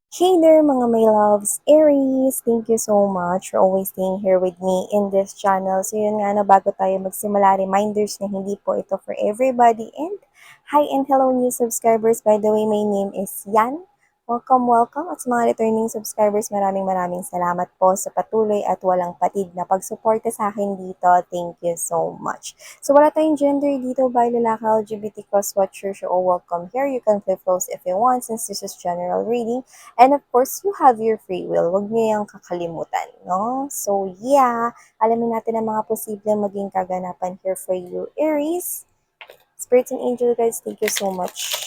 Hey there mga my loves, Aries! Thank you so much for always staying here with me in this channel. So yun nga, no, bago tayo magsimula, reminders na hindi po ito for everybody. And hi and hello new subscribers. By the way, my name is Yan. Welcome, welcome. At sa mga returning subscribers, maraming salamat po sa patuloy at walang patid na pagsuporta sa akin dito. Thank you so much. So wala tayong gender dito by lalaki, LGBT, cross-watchers, you're all welcome here. You can flip those if you want since this is general reading. And of course, you have your free will. Huwag niyo yung kakalimutan, no? So, yeah, alamin natin ang mga posibleng maging kaganapan here for you, Aries. Spirits and Angel guys, thank you so much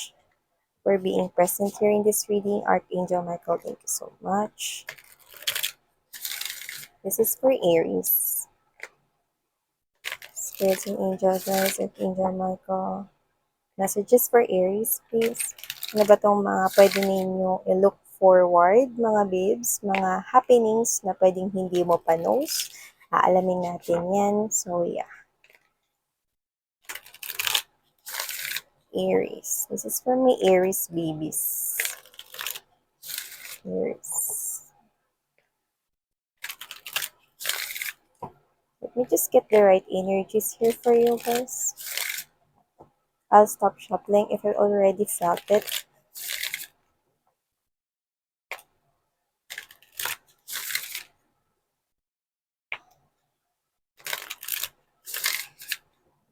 for being present here in this reading. Archangel Michael, thank you so much. This is for Aries. Spirits and Angel guys, Archangel Michael. Messages for Aries, please. Ano ba itong mga pwede ninyo i-look forward, mga babes, mga happenings na pwedeng hindi mo pa knows. Aalamin natin yan. So, yeah. Aries. This is for my Aries babies. Aries. Let me just get the right energies here for you guys. I'll stop shuffling if you already felt it.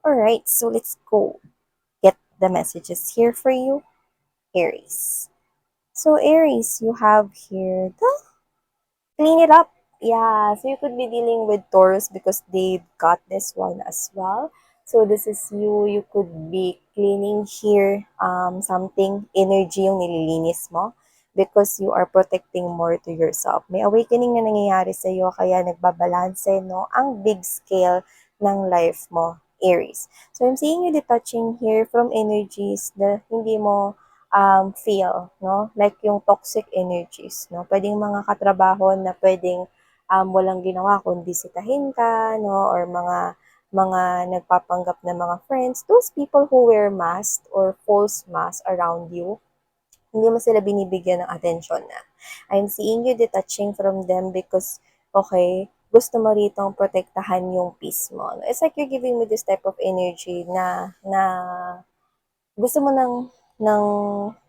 Alright, so let's go. Get the messages here for you, Aries. So Aries, you have here the clean it up. Yeah, so you could be dealing with Taurus because they've got this one as well. So this is you. You could be cleaning here something, energy yung nililinis mo because you are protecting more to yourself. May awakening na nangyayari sa iyo kaya nagbabalanse no ang big scale ng life mo, Aries. So I'm seeing you detaching here from energies na hindi mo feel, no? Like yung toxic energies, no? Pwedeng mga katrabaho na pwedeng walang ginawa kundi sitahin ka, no? Or mga nagpapanggap na mga friends, those people who wear mask or false mask around you, hindi mo sila binibigyan ng attention na. I'm seeing you detaching from them because, okay, gusto mo ritong protektahan yung peace mo. No? It's like you're giving me this type of energy na gusto mo ng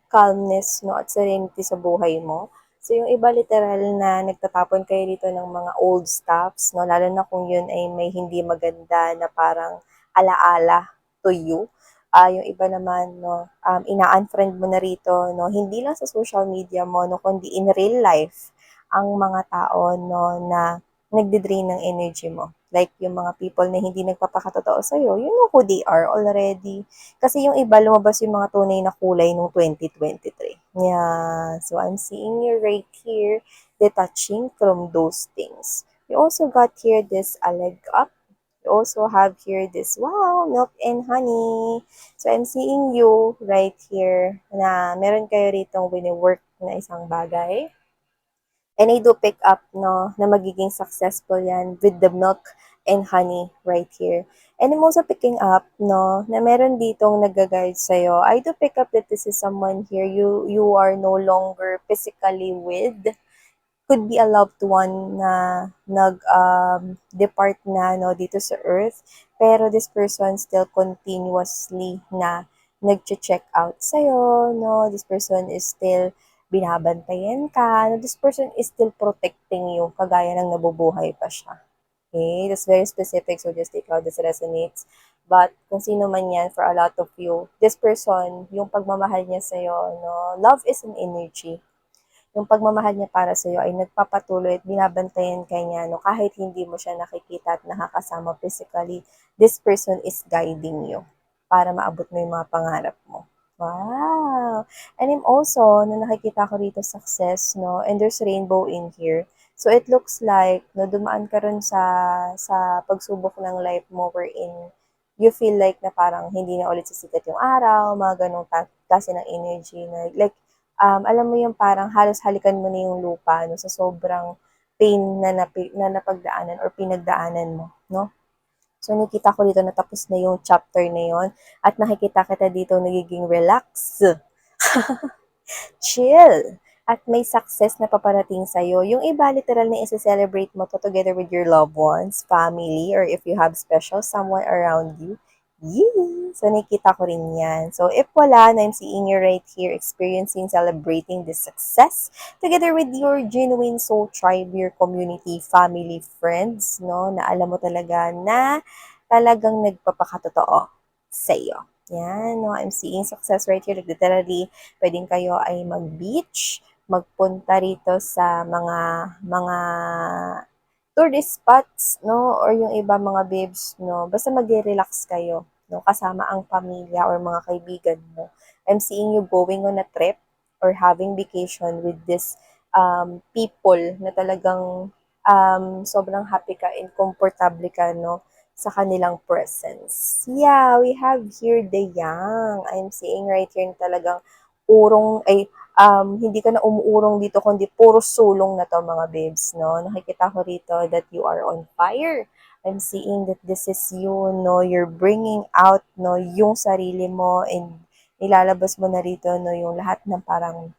calmness, no, at serenity sa buhay mo. So, yung iba literal na nagtatapon kayo dito ng mga old stuffs, no, lalo na kung yun ay may hindi maganda na parang alaala to you. Yung iba naman, no, ina-unfriend mo na rito, no, hindi lang sa social media mo, no, kundi in real life, ang mga tao, no, na nagde-drain ng energy mo. Like, yung mga people na hindi nagpapakatotoo sa'yo, you know who they are already. Kasi yung iba, lumabas yung mga tunay na kulay nung 2023. Yeah. So, I'm seeing you right here, detaching from those things. You also got here this a leg up. You also have here this, wow, milk and honey. So, I'm seeing you right here na meron kayo ritong wini-work na isang bagay. And I do pick up, no, na magiging successful yan with the milk and honey right here. And I'm also picking up, no, na meron ditong nag-guide sa'yo. I do pick up that this is someone here you are no longer physically with. Could be a loved one na depart na, no, dito sa earth. Pero this person still continuously na nag-check out sa'yo, no? This person is still binabantayan ka. No? This person is still protecting you, kagaya ng nabubuhay pa siya. Okay? That's very specific, so just take how this resonates. But kung sino man yan, for a lot of you, this person, yung pagmamahal niya sa'yo, no? Love is an energy. Yung pagmamahal niya para sa'yo ay nagpapatuloy at binabantayan ka niya, no? Kahit hindi mo siya nakikita at nakakasama physically, this person is guiding you para maabot mo yung mga pangarap mo. Wow! And I'm also, na nakikita ko rito success, no? And there's rainbow in here. So it looks like, no, dumaan ka rin sa pagsubok ng life mo wherein you feel like na parang hindi na ulit sisikat yung araw, mga ganong klase ng energy na like, alam mo yung parang halos halikan mo na yung lupa, no, sa sobrang pain na napagdaanan or pinagdaanan mo, no? So, nakita ko dito na tapos na yung chapter na yon at nakikita kita dito nagiging relax, chill. at may success na paparating sa'yo. Yung iba, literal na isi-celebrate mo to together with your loved ones, family, or if you have special someone around you. Yee! So, nakikita ko rin yan. So, if wala, na I'm seeing you right here experiencing, celebrating this success together with your genuine soul tribe, your community, family, friends, no, na alam mo talaga na talagang nagpapakatotoo sa iyo. Yan, no, I'm seeing success right here. Like, literally, pwedeng kayo ay mag-beach, magpunta rito sa mga tourist spots, no, or yung iba mga babes, no, basta mag-relax kayo, no, kasama ang pamilya or mga kaibigan mo. I'm seeing you going on a trip or having vacation with this people na talagang sobrang happy ka and comfortable ka, no, sa kanilang presence. Yeah, we have here the young. I'm seeing right here na talagang urong, ay, hindi ka na umuurong dito, kundi puro sulong na to mga babes, no? Nakikita ko rito that you are on fire. I'm seeing that this is you, no? You're bringing out, no, yung sarili mo and nilalabas mo na rito, no, yung lahat ng parang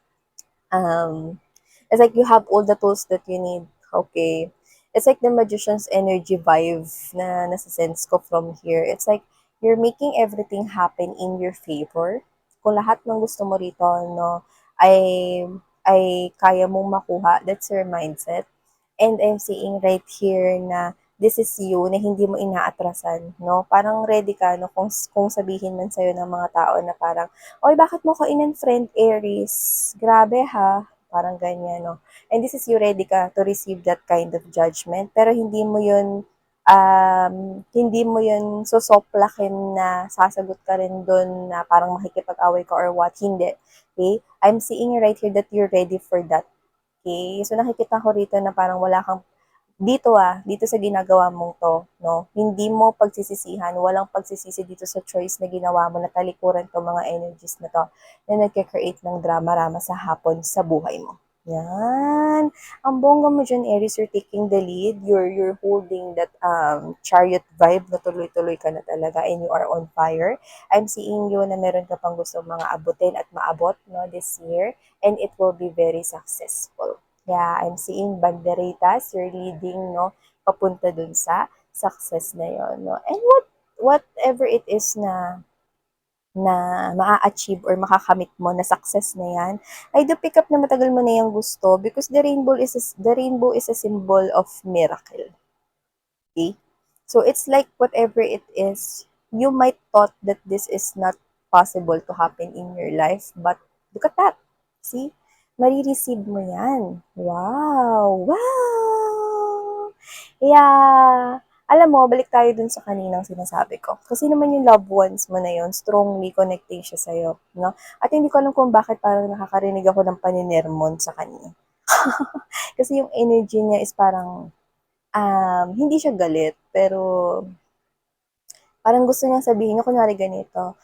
um, it's like you have all the tools that you need. Okay. It's like the magician's energy vibe na nasa-sense ko from here. It's like you're making everything happen in your favor. Kung lahat ng gusto mo rito, no, ay, ay kaya mong makuha, that's your mindset. And I'm seeing right here na this is you na hindi mo inaatrasan, no? Parang ready ka, no? Kung sabihin man sa'yo ng mga tao na parang, oy, bakit mo ko in-friend Aries? Grabe ha, parang ganyan, no? And this is you ready ka to receive that kind of judgment, pero hindi mo yun susoplakin na sasagot ka rin dun na parang makikipag-away ka or what, hindi. Okay? I'm seeing right here that you're ready for that. Okay? So, nakikita ko rito na parang wala kang dito sa ginagawa mong 'to, 'no, hindi mo pagsisisihan, walang pagsisisi dito sa choice na ginawa mo na talikuran 'tong mga energies na 'to, na nagke-create ng drama-rama sa hapon sa buhay mo. Yan. Ang bongga mo diyan, Aries, you're taking the lead, you're holding that, chariot vibe na tuloy-tuloy ka na talaga and you are on fire. I'm seeing you na meron ka pang gustong mga abutin at maabot, 'no, this year, and it will be very successful. Yeah, I'm seeing banderitas, you're leading, no, papunta dun sa success na yon, no. And whatever it is na maa-achieve or makakamit mo na success na yan, I do pick up na matagal mo na yung gusto because the rainbow is a symbol of miracle. Okay? So it's like whatever it is, you might thought that this is not possible to happen in your life, but look at that. See? Marireceive mo yan. Wow! Wow! Yeah! Alam mo, balik tayo dun sa kaninang sinasabi ko. Kasi naman yung loved ones mo na yun, strongly connecting siya sa'yo. No? At hindi ko alam kung bakit parang nakakarinig ako ng paninermon sa kanya. Kasi yung energy niya is parang hindi siya galit, pero parang gusto niyang sabihin niya, kunwari ganito,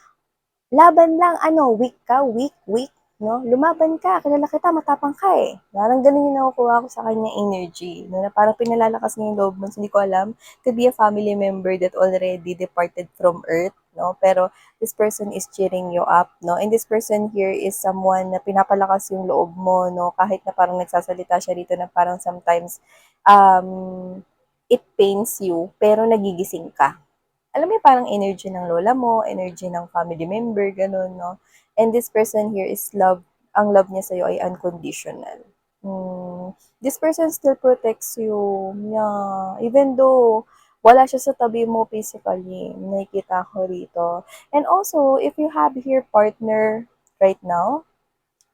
laban lang, ano, weak ka, weak, weak, no? Lumaban ka, kilala kita, matapang ka eh. Parang ganun yung nakukuha ko sa kanya energy, no? Na parang pinalalakas niya yung loob mo, hindi ko alam, could be a family member that already departed from earth, no? Pero this person is cheering you up, no? And this person here is someone na pinapalakas yung loob mo, no? Kahit na parang nagsasalita siya dito na parang sometimes it pains you, pero nagigising ka. Alam mo yung parang energy ng lola mo, energy ng family member, ganun, no? And this person here is love, ang love niya sa'yo ay unconditional. This person still protects you. Yeah. Even though wala siya sa tabi mo physically, nakikita ko rito. And also, if you have here partner right now,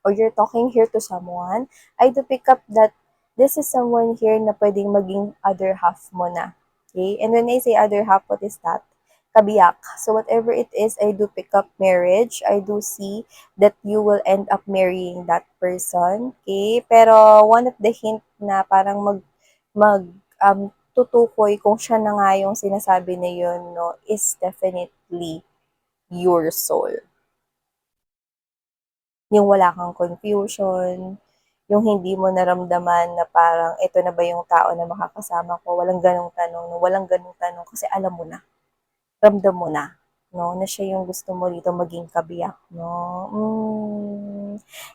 or you're talking here to someone, I do pick up that this is someone here na pwedeng maging other half mo na. Okay? And when I say other half, what is that? Kabiyak. So whatever it is, I do pick up marriage. I do see that you will end up marrying that person. Okay? Pero one of the hint na parang mag tutukoy kung siya na nga yung sinasabi na yun, no, is definitely your soul. Yung wala kang confusion, yung hindi mo naramdaman na parang ito na ba yung tao na makakasama ko, walang ganong tanong kasi alam mo na, ramdam mo na. no? Na siya yung gusto mo dito maging kabiyak, no?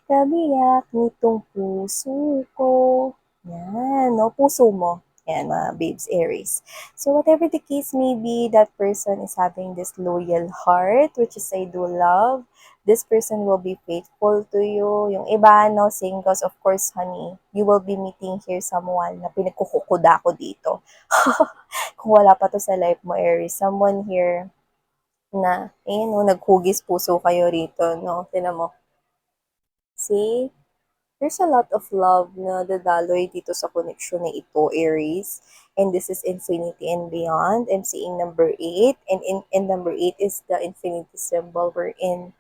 Kabiyak nitong puso ko. Yan, no? Puso mo. Yan, mga babes, Aries. So, whatever the case may be, that person is having this loyal heart, which is I do love. This person will be faithful to you. Yung iba, no, singles, of course, honey, you will be meeting here someone na pinagkukukuda ko dito. Kung wala pa to sa life mo, Aries, someone here na, no, naghugis puso kayo rito, no? Tinan mo. See? There's a lot of love na dadaloy dito sa connection na ito, Aries. And this is infinity and beyond. I'm seeing number 8. And number 8 is the infinity symbol wherein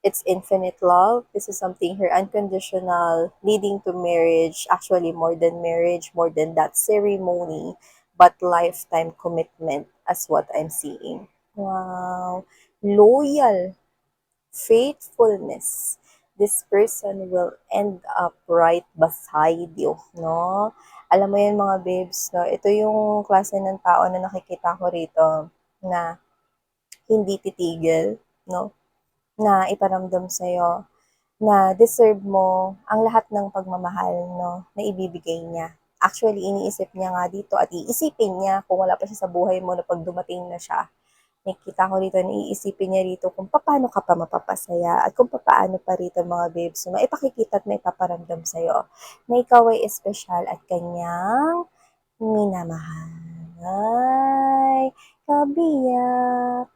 it's infinite love. This is something here unconditional, leading to marriage. Actually, more than marriage, more than that ceremony, but lifetime commitment as what I'm seeing. Wow. Loyal faithfulness, this person will end up right beside you, no? Alam mo yun mga babes, no? Ito yung klase ng tao na nakikita ko rito na hindi titigil, no? Na iparamdam sa'yo na deserve mo ang lahat ng pagmamahal, no? Na ibibigay niya. Actually, iniisip niya nga dito at iisipin niya kung wala pa siya sa buhay mo na pag dumating na siya, nakikita ko rito na iisipin niya rito kung paano ka pa mapapasaya at kung paano pa rito mga babes na maipakikita at maipaparamdam sa'yo na ikaw ay espesyal at kanyang minamahal. Ay, kabiyak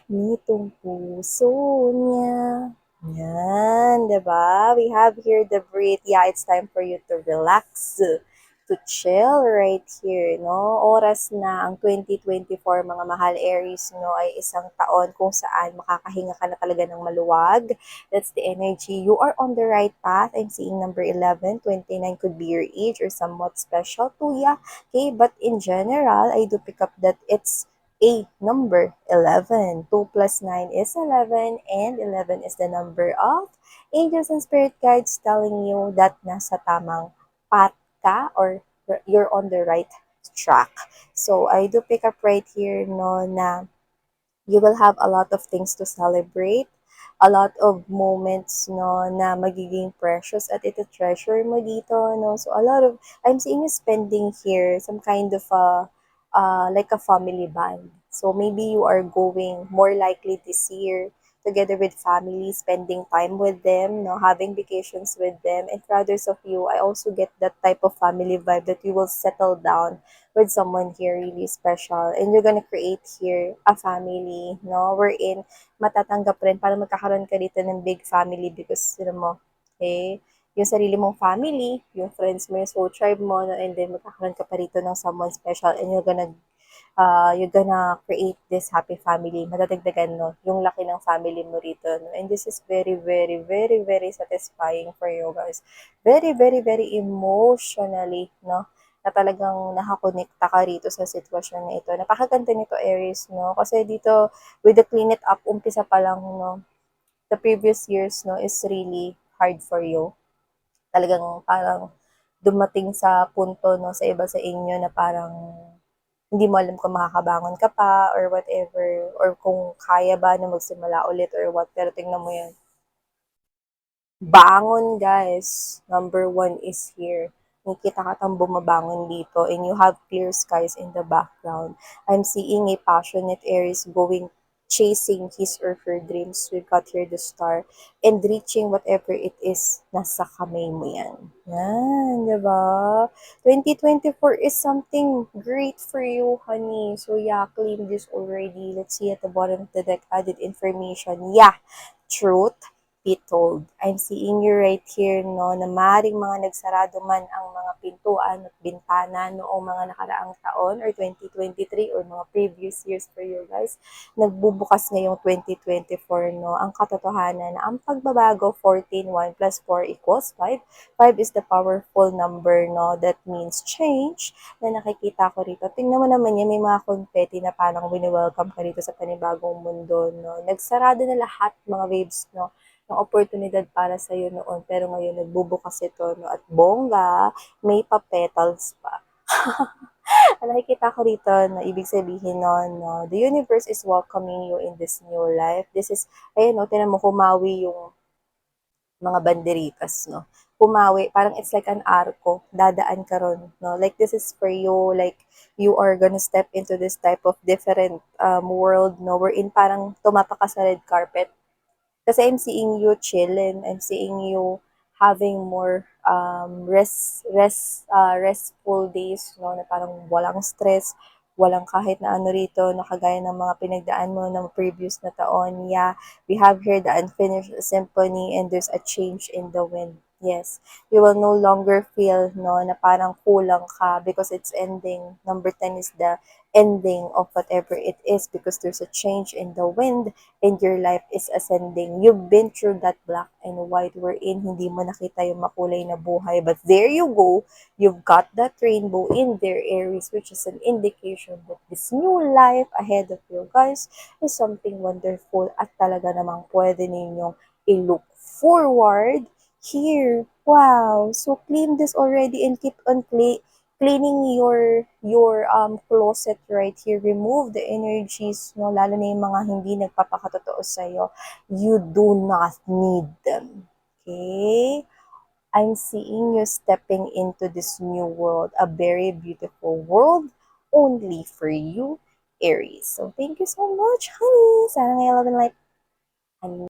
nitong puso niya. Yan, 'di ba? We have here the breathe. Yeah, it's time for you to relax, to chill right here, no? Oras na ang 2024, mga mahal Aries, no, ay isang taon kung saan makakahinga ka na talaga ng maluwag. That's the energy. You are on the right path. I'm seeing number 11, 29 could be your age or somewhat special to ya. Okay, but in general, I do pick up that it's a number 11. 2 plus 9 is 11, and 11 is the number of angels and spirit guides telling you that nasa tamang path ka or you're on the right track. So, I do pick up right here, no, na you will have a lot of things to celebrate, a lot of moments, no, na magiging precious at ito treasure mo dito, no. So a lot of, I'm seeing you spending here some kind of like a family band. So maybe you are going more likely this year together with family, spending time with them, no, having vacations with them. And for others of you, I also get that type of family vibe that you will settle down with someone here really special, and you're gonna create here a family, no, wherein matatanggap rin para magkakaroon ka dito ng big family because, mo, okay, yung sarili mong family, yung friends mo, yung soul tribe mo, no, and then magkakaroon ka pa rito ng someone special, and you're gonna create this happy family. Madadagdagan, no, yung laki ng family mo rito, no? And this is very, very, very, very satisfying for you guys. Very, very, very emotionally, no? Na talagang nakakonekta ka rito sa sitwasyon na ito. Napakaganda nito, Aries, no? Kasi dito, with the clean it up, umpisa pa lang, no? The previous years, no, is really hard for you. Talagang parang dumating sa punto, no, sa iba sa inyo na parang hindi mo alam kung makakabangon ka pa or whatever, or kung kaya ba na magsimula ulit or what, pero tingnan mo yan. Bangon, guys. Number 1 is here. Nakikita ka tang bumabangon dito and you have clear skies in the background. I'm seeing a passionate Aries going chasing his or her dreams. We've got here the star and reaching whatever it is, nasa kamay mo yan. Yan, diba? 2024 is something great for you, honey. So yeah, claim this already. Let's see at the bottom of the deck, added information. Yeah, truth be told. I'm seeing you right here, no, na maring mga nagsarado man ang mga pintuan at bintana noong mga nakaraang taon or 2023 or mga previous years for you guys. Nagbubukas ngayong 2024, no, ang katotohanan na ang pagbabago, 14, 1 plus 4 equals 5. 5 is the powerful number, no, that means change na nakikita ko rito. Tingnan mo naman yan, may mga confetti na parang wini-welcome ka rito sa panibagong mundo, no. Nagsarado na lahat, mga waves, no, ng oportunidad para sa iyo noon, pero ngayon nagbubukas ito, no, at bongga, may pa-petals pa. Nakikita ko dito na ibig sabihin nun, no, the universe is welcoming you in this new life. This is, ayun, no, tinan mo, humawi yung mga banderitas, no? Pumawi, parang it's like an arco, dadaan ka ron, no? Like, this is for you, like, you are gonna step into this type of different world, no? Wherein parang tumapak ka sa red carpet, kasi I'm seeing you chilling. I'm seeing you having more restful days, no, na parang walang stress, walang kahit na ano rito, na kagaya ng mga pinagdaan mo ng previous na taon. Yeah, we have here the unfinished symphony and there's a change in the wind. Yes, you will no longer feel, no, na parang kulang ka because it's ending. Number 10 is the ending of whatever it is because there's a change in the wind and your life is ascending. You've been through that black and white wherein hindi mo nakita yung makulay na buhay. But there you go. You've got that rainbow in their Aries, which is an indication that this new life ahead of you guys is something wonderful at talaga namang pwede ninyong i-look forward here. Wow. So claim this already and keep on cleaning your closet right here. Remove the energies, no, lalo na yung mga hindi nagpapakatotoo sa iyo. You do not need them. Okay? I'm seeing you stepping into this new world, a very beautiful world only for you, Aries. So thank you so much, honey. Sana ngayon like